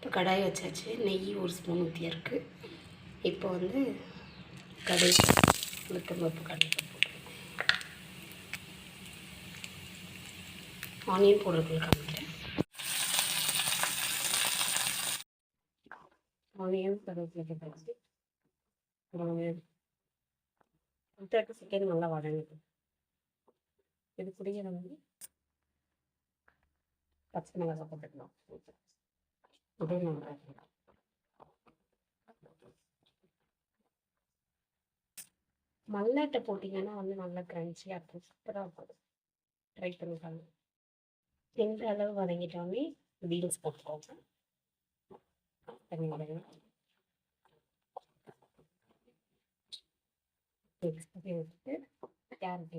இப்போ கடாய் வச்சாச்சு. நெய் 1 ஸ்பூன் ஊற்றியிருக்கு. இப்போ வந்து கடுகு, உளுத்தம்பருப்பு, கடலைப்பருப்பு ஆனியன் போடுறதுக்குள்ள காமிக்கிறேன். ஆனியன் கருவேப்பிலை போட்டாச்சு. 30 செகண்ட் நல்லா வதங்குது. இது கூடயே வந்து பச்சை மிளகாய் போட்டுக்கலாம். இதே நல்லா மல்லாட்டை போட்டிங்கன்னா வந்து நல்லா க்ரன்ச்சியாக இருக்கும். சூப்பராக இருக்கும். ட்ரை பண்ணி பாருங்க. இந்த அளவு வதங்கிட்டோன்னே பீன்ஸ் போட்டுக்கோங்க. தண்ணி வதங்கணும். மிக்ஸ் பண்ணி விட்டுட்டு கேரட்